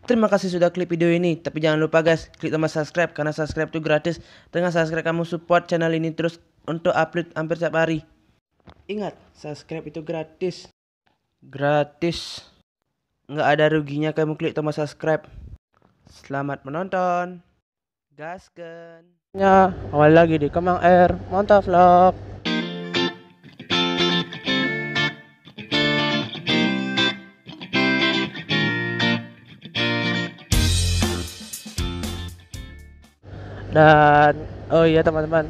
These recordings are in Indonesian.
Terima kasih sudah klik video ini. Tapi jangan lupa guys, klik tombol subscribe karena subscribe itu gratis. Dengan subscribe kamu support channel ini terus untuk upload hampir setiap hari. Ingat, subscribe itu gratis. Gratis. Nggak ada ruginya kamu klik tombol subscribe. Selamat menonton. Gasken. Awal lagi di Kemang Air Mantap Vlog. Dan oh iya teman-teman,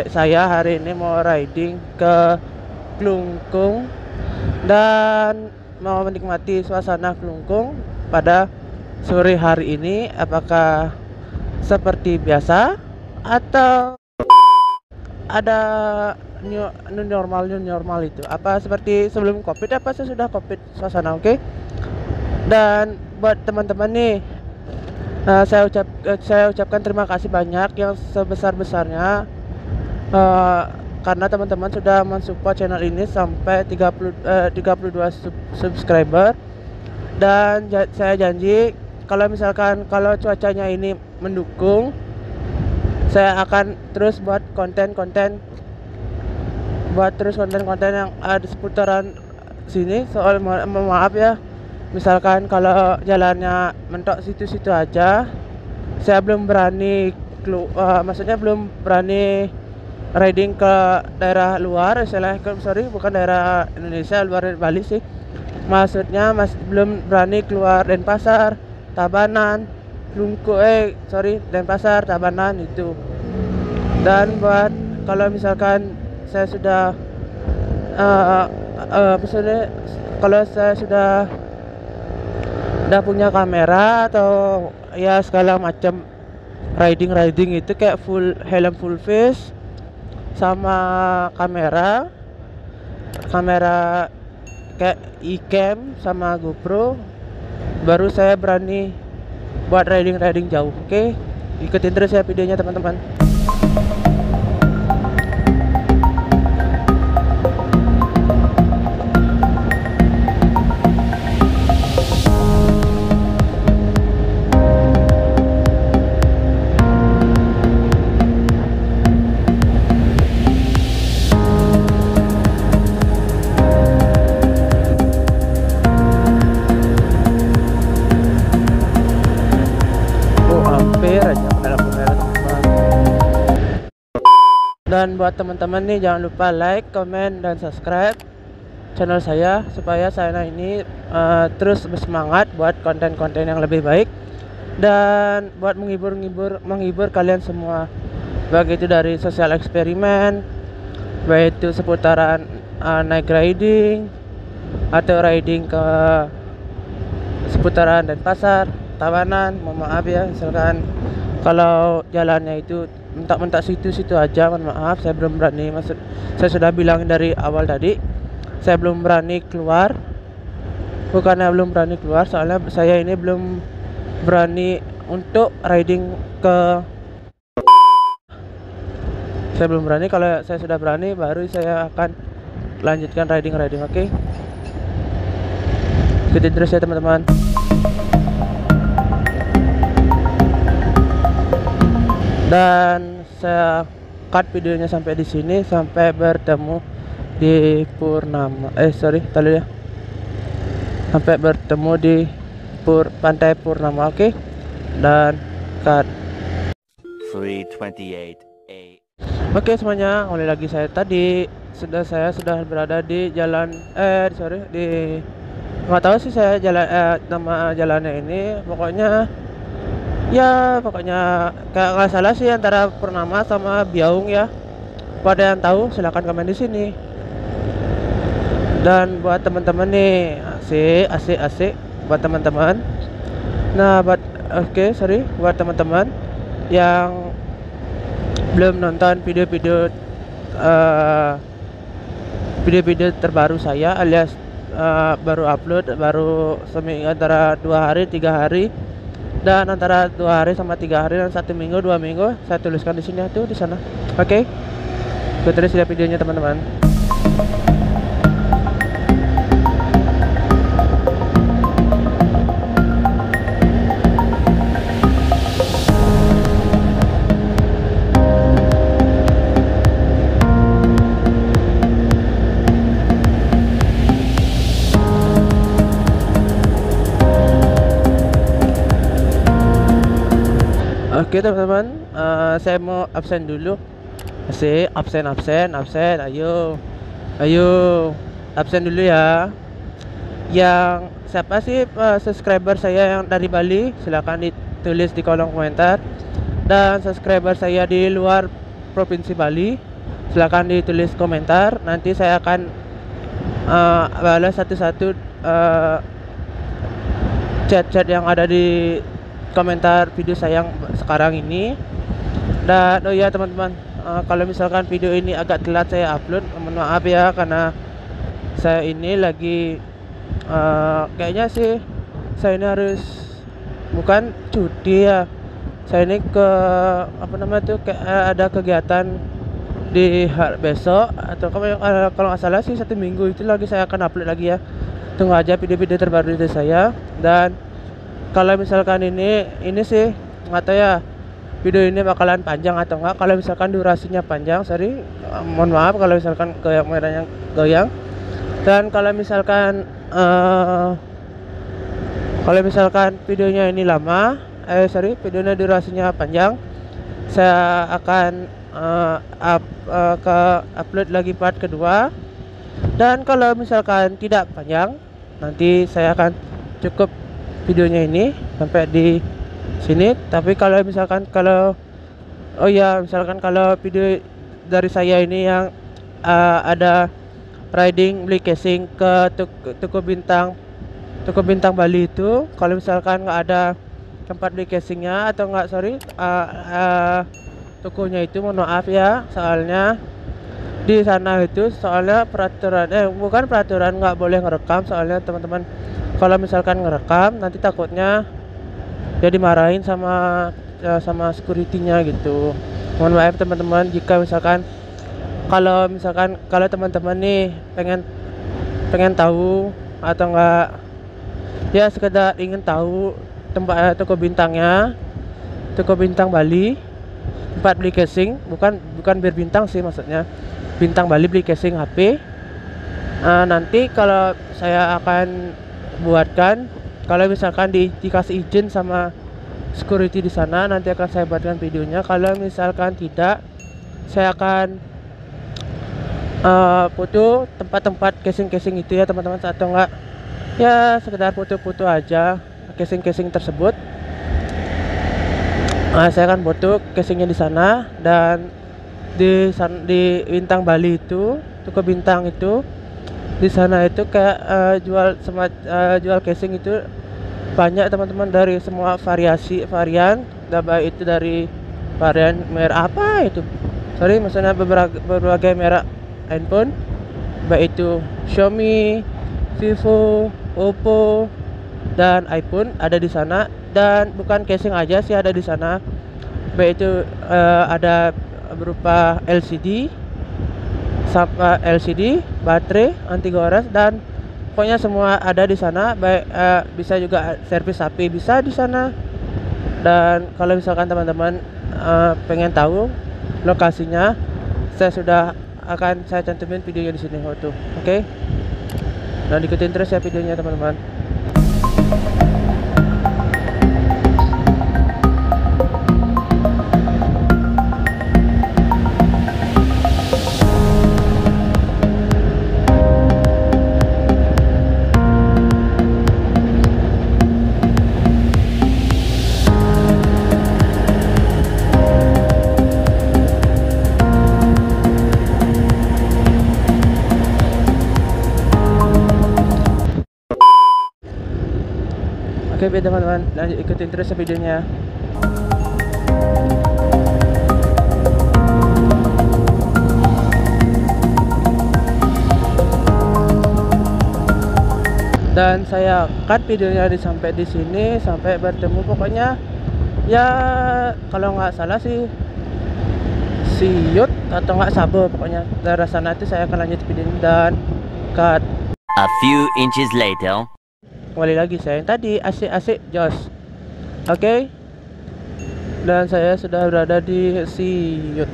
saya hari ini mau riding ke Klungkung dan mau menikmati suasana Klungkung pada sore hari ini. Apakah seperti biasa atau ada new normal itu? Apa seperti sebelum Covid apa sesudah Covid suasana? Oke. Dan buat teman-teman nih, saya ucapkan terima kasih banyak yang sebesar-besarnya karena teman-teman sudah mensupport channel ini sampai 32 subscriber. Dan saya janji kalau misalkan cuacanya ini mendukung, saya akan terus buat konten-konten yang ada seputaran sini. Soal maaf ya, misalkan kalau jalannya mentok situ-situ aja, saya belum berani maksudnya belum berani riding ke daerah luar, bukan daerah Indonesia, luar dari Bali sih. Maksudnya belum berani keluar Denpasar, Tabanan, Denpasar, Tabanan itu. Dan buat kalau misalkan saya sudah kalau saya sudah punya kamera atau ya segala macam riding itu kayak helm full face sama kamera kayak iCam sama GoPro, baru saya berani buat riding jauh. Oke, ikutin terus ya videonya teman-teman. Dan buat teman-teman nih, jangan lupa like, comment, dan subscribe channel saya supaya saya ini terus bersemangat buat konten-konten yang lebih baik dan buat menghibur kalian semua, baik itu dari sosial eksperimen, baik itu seputaran naik riding atau riding ke seputaran Denpasar, Tabanan. Mohon maaf ya misalkan kalau jalannya itu mentak-mentak situ aja, mohon maaf, saya belum berani. Saya sudah bilang dari awal tadi, saya belum berani keluar. Bukannya belum berani keluar, soalnya saya ini belum berani untuk riding ke. Saya belum berani. Kalau saya sudah berani, baru saya akan lanjutkan riding. Oke? Ikutin terus ya teman-teman. Dan saya cut videonya sampai di sini, sampai bertemu di sampai bertemu di pantai Purnama. Oke? Dan cut. 3:28 AM. Oke semuanya, kembali lagi saya tadi. Saya sudah berada di jalan nggak tahu sih saya nama jalannya ini. Pokoknya kayak nggak salah sih antara Purnama sama Biaung ya. Pada yang tahu silahkan komen di sini. Dan buat teman-teman nih, asik buat teman-teman. Nah, buat teman-teman yang belum nonton video-video terbaru saya, alias baru upload seminggu, antara 2 hari 3 hari, dan antara 2 hari sama 3 hari, dan 1 minggu 2 minggu, saya tuliskan di sini tuh, di sana. Oke, terus lihat videonya teman-teman. Oke teman-teman, saya mau absen dulu. Asik, absen. Ayo, absen dulu ya. Yang siapa sih subscriber saya yang dari Bali? Silahkan ditulis di kolom komentar. Dan subscriber saya di luar provinsi Bali, silahkan ditulis komentar. Nanti saya akan balas satu-satu chat-chat yang ada di komentar video saya yang sekarang ini. Dan oh ya teman-teman, kalau misalkan video ini agak telat saya upload, mohon maaf ya, karena saya ini lagi kayaknya sih saya ini harus bukan cuti ya. Saya ini ke apa namanya tuh, kayak ada kegiatan di besok atau kalau nggak salah sih 1 minggu itu lagi saya akan upload lagi ya. Tunggu aja video-video terbaru dari saya. Dan kalau misalkan ini sih nggak tahu ya video ini bakalan panjang atau enggak. Kalau misalkan durasinya panjang, sorry, mohon maaf kalau misalkan kameranya goyang. Dan kalau misalkan videonya ini lama, videonya durasinya panjang, saya akan upload lagi part kedua. Dan kalau misalkan tidak panjang, nanti saya akan cukup videonya ini sampai di sini. Tapi kalau misalkan kalau video dari saya ini yang ada riding beli casing ke toko bintang Bali itu, kalau misalkan nggak ada tempat beli casingnya atau nggak, tokonya itu, mohon maaf ya, soalnya di sana itu peraturan bukan peraturan, nggak boleh ngerekam. Soalnya teman-teman, kalau misalkan ngerekam nanti takutnya jadi marahin sama security-nya gitu. Mohon maaf teman-teman, jika misalkan kalau teman-teman nih pengen tahu atau enggak ya sekedar ingin tahu tempat toko bintang Bali, tempat beli casing, bukan berbintang sih, maksudnya bintang Bali beli casing HP. Nanti kalau saya akan buatkan, kalau misalkan dikasih izin sama security di sana, nanti akan saya buatkan videonya. Kalau misalkan tidak, saya akan foto tempat-tempat casing itu ya teman-teman, atau enggak ya sekedar foto-foto aja casing tersebut. Saya akan foto casingnya di sana. Dan di bintang Bali itu, toko bintang itu, di sana itu kayak jual casing itu banyak teman-teman, dari semua varian, baik itu dari varian merek apa itu, maksudnya berbagai merek handphone, baik itu Xiaomi, Vivo, Oppo, dan iPhone ada di sana. Dan bukan casing aja sih ada di sana, baik itu ada berupa LCD, baterai anti gores, dan pokoknya semua ada di sana. Baik bisa juga servis HP bisa di sana. Dan kalau misalkan teman-teman pengen tahu lokasinya, saya cantumin videonya di sini tuh. Oke. Dan ikutin terus ya videonya teman-teman. Oke teman-teman, lanjut ikutin terus videonya. Dan saya cut videonya sampai di sini, sampai bertemu pokoknya ya, kalau nggak salah sih Siut atau nggak Sabo, pokoknya dari sana itu saya akan lanjut video ini. Dan cut. A few inches later. Kembali lagi saya yang tadi asik jos. Oke. Dan saya sudah berada di Siut.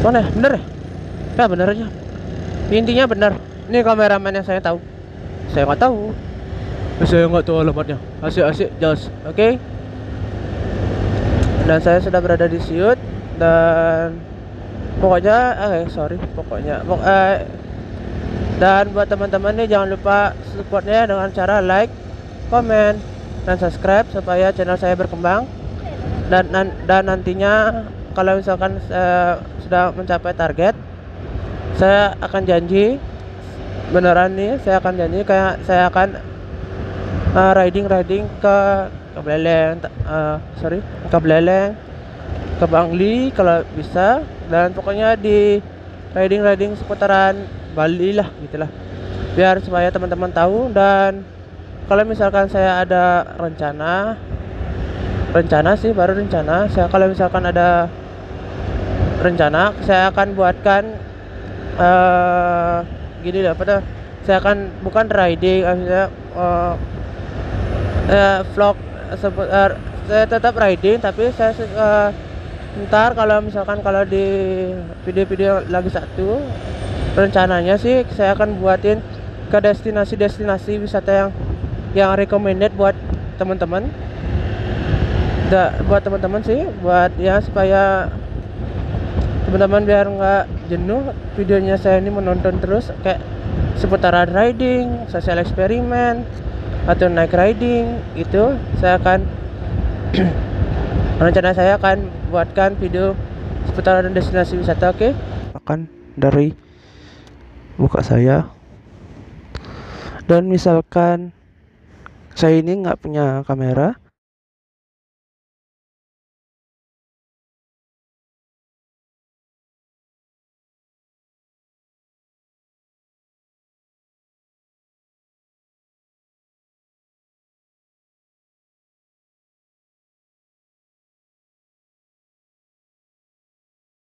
Mana? Bener ya? Ya bener aja. Intinya bener. Ini kameramen yang saya tahu. Saya nggak tahu. Saya nggak tahu alamatnya. Asik jos. Oke. Dan saya sudah berada di Siut, dan pokoknya dan buat teman-teman nih, jangan lupa supportnya dengan cara like, komen, dan subscribe supaya channel saya berkembang. Dan nantinya kalau misalkan sudah mencapai target, saya akan janji, beneran nih, saya akan janji kayak saya akan riding ke Beleleng, ke Bangli kalau bisa, dan pokoknya di riding seputaran Bali lah gitulah, biar supaya teman-teman tahu. Dan kalau misalkan saya ada rencana sih, baru rencana saya, kalau misalkan ada rencana, saya akan buatkan gini lah, saya akan bukan riding, maksudnya vlog saya tetap riding, tapi saya ntar kalau misalkan kalau di video-video lagi satu, rencananya sih saya akan buatin ke destinasi wisata yang recommended buat teman-teman. Buat teman-teman sih, buat ya supaya teman-teman biar nggak jenuh videonya saya ini menonton terus kayak seputaran riding, sosial eksperimen, atau naik riding itu. Saya akan rencana saya akan buatkan video seputaran destinasi wisata. Oke, akan dari muka saya. Dan misalkan saya ini nggak punya kamera,